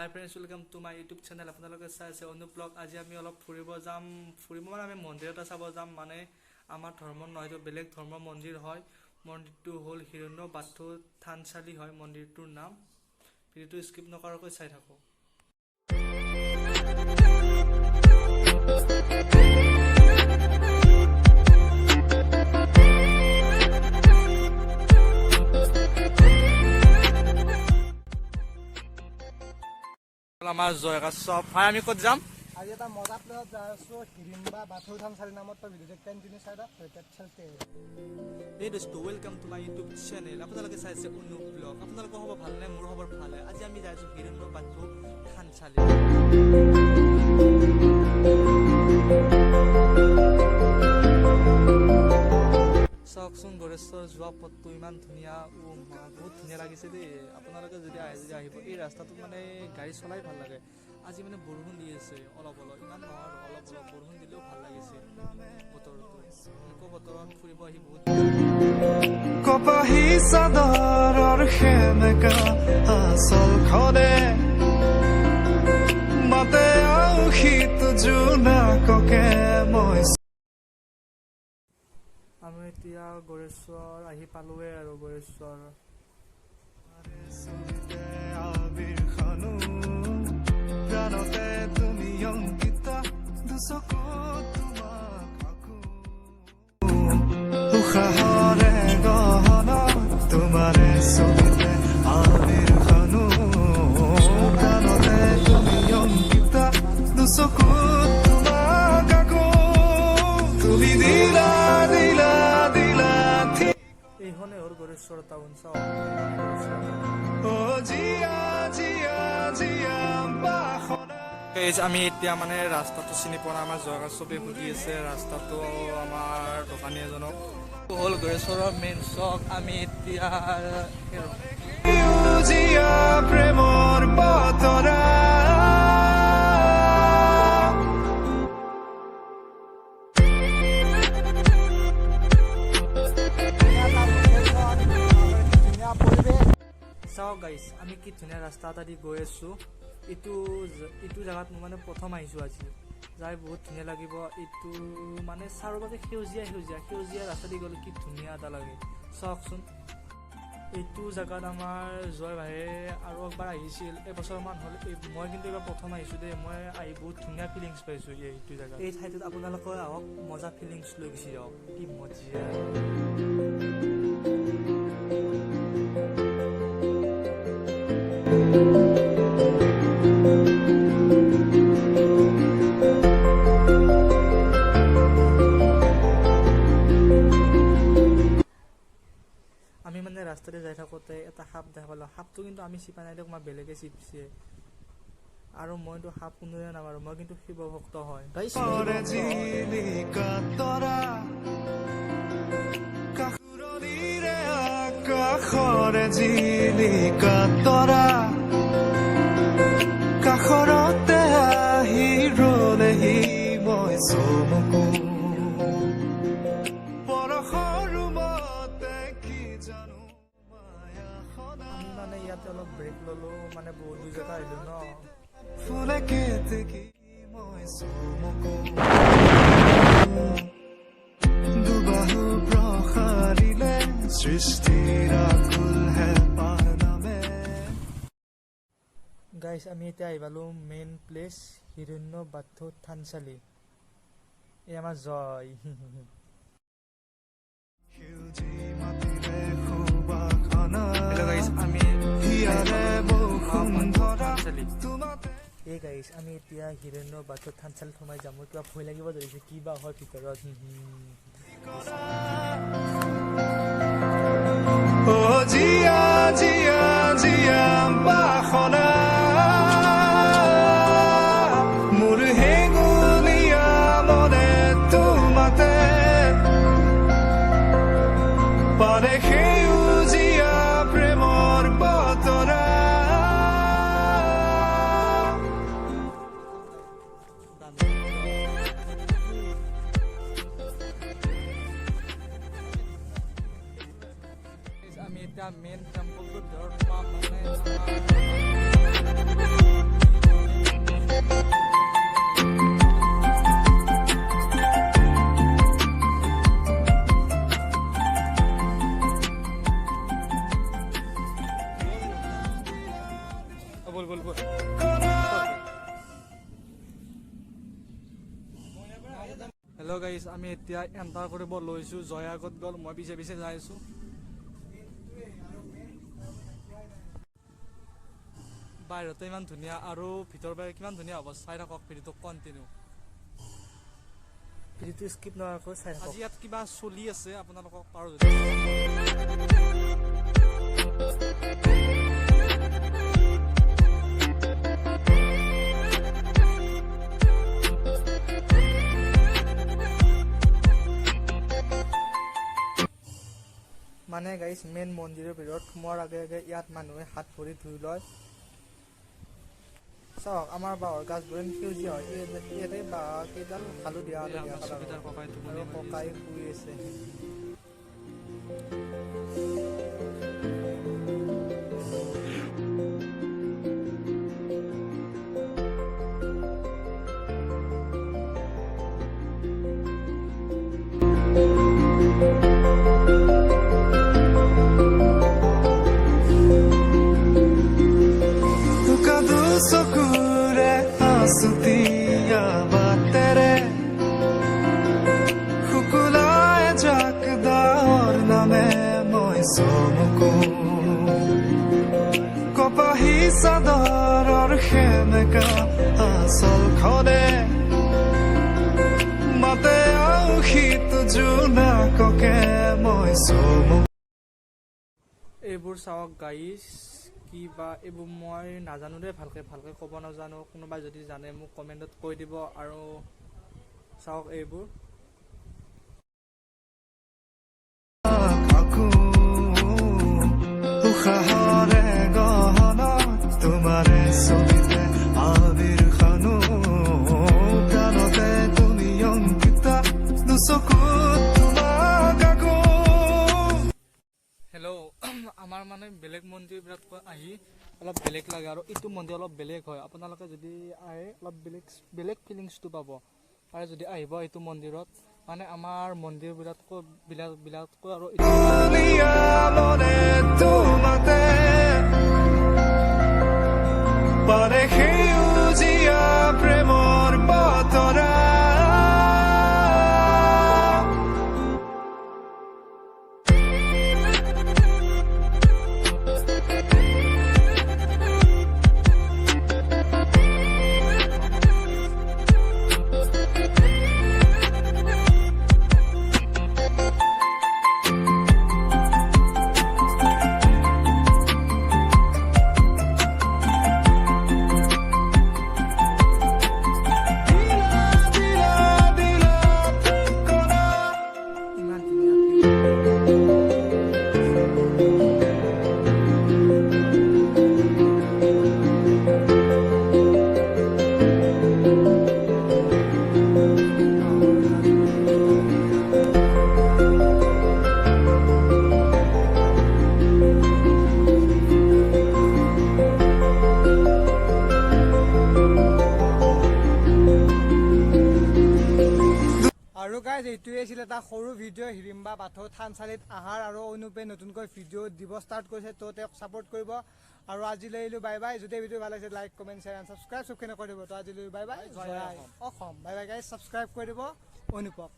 High friends, welcome to my YouTube channel. আপোনালোকে চাই আছে অনুপ ব্লগ। আজি আমি অলপ ফুৰিব যাম। মানে আমি মন্দিৰ এটা চাব যাম। মানে আমাৰ ধৰ্মৰ নহয়, এইটো বেলেগ ধৰ্মৰ মন্দিৰ হয়। মন্দিৰটো হ'ল হিৰণ্য বাথৌ থানচালি হয় মন্দিৰটোৰ নাম। ভিডিঅ'টো স্কিপ নকৰাকৈ চাই থাকোঁ। আমাৰ জয়গাছ চব ভাই, আমি ক'ত যাম? আজি এটা মজা প্লেছত যাই আছো। হিৰিম্বা বাথৌ থানচালি নামত তই ভিডিঅ'টো কণ্টিনিউ চাই থাক। এই দোস্তো, welcome to my YouTube channel. আপোনালোকে চাই আছে অনুপ ব্লগ। আপোনালোকৰ খবৰ ভালনে? মোৰ খবৰ ভালে। আজি আমি যাই আছোঁ হিৰণ্য বাথৌ থানচালি। চাওকচোন, গণেশ্বৰ যোৱা পথটো ইমান ধুনীয়া। বহুত ধুনীয়া লাগিছে দেই। আপোনালোকে যদি আহিব, এই ৰাস্তাটোত মানে গাড়ী চলাই ভাল লাগে। আজি মানে বৰষুণ দি আছে অলপ অলপ, ইমান নহয় আৰু অলপ অলপ বৰষুণ দিলেও ভাল লাগিছে বতৰটো। এনেকুৱা বতৰত ফুৰিব আহি বহুত কপাহী চাদৰৰ সেমেকা আচলখনে মাতে আউসীত জোনাককে মই। আমি এতিয়া গণেশ্বৰ আহি পালোৱে আৰু গণেশ্বৰ আবিৰ খানো প্ৰাণতে তুমি অংকিতা দুচকুত তোমাক আকো উশাহৰে গহনা তোমাৰে চলিতে আবিৰ খানো প্ৰাণতে তুমি অংকিতা দুচকুত তোমাক আকো তুমি দিলা দিলা দিলা এইখনে হ'ল গণেশ্বৰ টাউন। চাওক, আমি এতিয়া মানে ৰাস্তাটো চিনি পোৱা নাই। আমাৰ জয়গাছ চবেই সুধি আছে ৰাস্তাটো আমাৰ দোকানী এজনক। হ'ল গণেশ্বৰৰ মেইন চক। আমি এতিয়া প্ৰেমৰ বতৰা চাওক গাইছ, আমি কি ধুনীয়া ৰাস্তা এটা দি গৈ আছোঁ। এইটো জেগাত মই মানে প্ৰথম আহিছোঁ আজি। যাই বহুত ধুনীয়া লাগিব। এইটো মানে চাৰিওফালে সেউজীয়া সেউজীয়া সেউজীয়া ৰাস্তা দি গ'লে কি ধুনীয়া এটা লাগে। চাওকচোন, এইটো জেগাত আমাৰ জয় ভাইয়ে আৰু একবাৰ আহিছিল এবছৰমান হ'ল। মই কিন্তু এইবাৰ প্ৰথম আহিছোঁ দেই। মই আহি বহুত ধুনীয়া ফিলিংছ পাইছোঁ এইটো জেগাত। এই ঠাইটোত আপোনালোকে আহক, মজা ফিলিংছ লৈ গুচি যাওক। কি মজা। আমি মানে ৰাস্তাতে যাই থাকোঁতে এটা সাপ দেখা পালোঁ। সাপটো কিন্তু আমি চিপা নাই দিয়ক, মই বেলেগে চিপছে। আৰু মইতো সাপ কোনোৱে নামাৰোঁ, মই কিন্তু শিৱ ভক্ত হয়। কাষৰে জিলিকা তৰা কাষৰতে আহি ৰলেহি মই চমকো পৰশৰুমতে কি জানো আমি মানে ইয়াতে অলপ ব্ৰেক ল'লোঁ, মানে বহুত দূৰ জেগা আহিলোঁ ন। ফুলে কেতেকি মই চমকো দুবাহু প্ৰসাৰিলে সৃষ্টিৰ আকুল হেঁপাহ নামে। গাইছ, আমি এতিয়া আহি পালোঁ মেইন প্লেচ হিৰণ্য বাথৌ থানচালি। এই আমাৰ জয়। এই গাইছ, আমি এতিয়া হিৰণ্য বাথৌ থানচালিত সোমাই যাম। মোৰ কিবা ভয় লাগিব ধৰিছে, কি বা হয় ভিতৰত। জিয়া জিয়া জিয়া বাসনা মোৰ হেঙুলীয়া মনে তোমাতে পাৰে সেউজীয়া প্ৰেমৰ বতৰা আমি এতিয়া মেইন টেম্পলটোৰ ভিতৰত সোমাম। মানে হেল্ল' গাইজ, আমি এতিয়া এণ্টাৰ কৰিব লৈছোঁ। জয় আগত গ'ল, মই পিছে পিছে যাই আছোঁ। বাহিৰতে ইমান ধুনীয়া আৰু ভিতৰৰ পৰা কিমান ধুনীয়া হ'ব, চাই থাকক ভিডিঅ'টো কণ্টিনিউ। ভিডিঅ'টো স্কিপ নকৰাকৈ চাই আজি ইয়াত কিবা চলি আছে, আপোনালোকক পাৰোঁ যদি মানে গাইজ মেইন মন্দিৰৰ ভিতৰত সোমোৱাৰ আগে আগে ইয়াত মানুহে হাত ভৰি ধুই লয়। চাওক আমাৰ বাঁহৰ গাছবোৰ সেউজীয়া হয়, ইয়াতে বাঁহ কেইডাল হালধীয়া হালধীয়া সুবিধাৰ ককাই আৰু টোপনি ককাই শুই আছে। কাদু চকুৰে আছুতীয়া বাটেৰে শুকুলাই জাক দাৰ নামে মই চমকো কপাহী চাদৰৰ সেমেকা আচলখনে মাতে আউসীত জোনাককে মই চমকো। এইবোৰ চাওক গাইজ, কি বা এইবোৰ মই নাজানো দেই, ভালকৈ ক'ব নাজানো। কোনোবাই যদি জানে মোক কমেণ্টত কৈ দিব। আৰু চাওক এইবোৰ উশাহৰে গহনা তোমাৰে ছবিতে আবিৰ খানো গানতে তুমি অংকিতা দুচকুত তোমাক আকৌ। হেল্ল', আমাৰ মানে বেলেগ মন্দিৰবিলাকত আহি অলপ বেলেগ লাগে আৰু এইটো মন্দিৰ অলপ বেলেগ হয়। আপোনালোকে যদি আহে অলপ বেলেগ ফিলিংছটো পাব। আৰু যদি আহিব এইটো মন্দিৰত, মানে আমাৰ মন্দিৰবিলাকতকৈ আৰু দুনিয়া মনে তোমাতে পাৰে সেউজীয়া প্ৰেমৰ বতৰা ইমান ধুনীয়া আৰু গাইজ এইটোৱে আছিল এটা সৰু ভিডিঅ' হিৰিম্বা বাথৌ থানচালিত আহাৰ আৰু অনুপে নতুনকৈ ভিডিঅ' দিব ষ্টাৰ্ট কৰিছে, তো তেওঁক ছাপোৰ্ট কৰিব। আৰু আজিলৈ আহিলোঁ, বাই বাই। যদি ভিডিঅ' ভাল লাগিছে like comment share and subscribe চবখিনি কৰি দিব। তো আজিলৈ বাই বাই, জয় Assam. Bye bye guys, subscribe কৰি দিব অনুপক।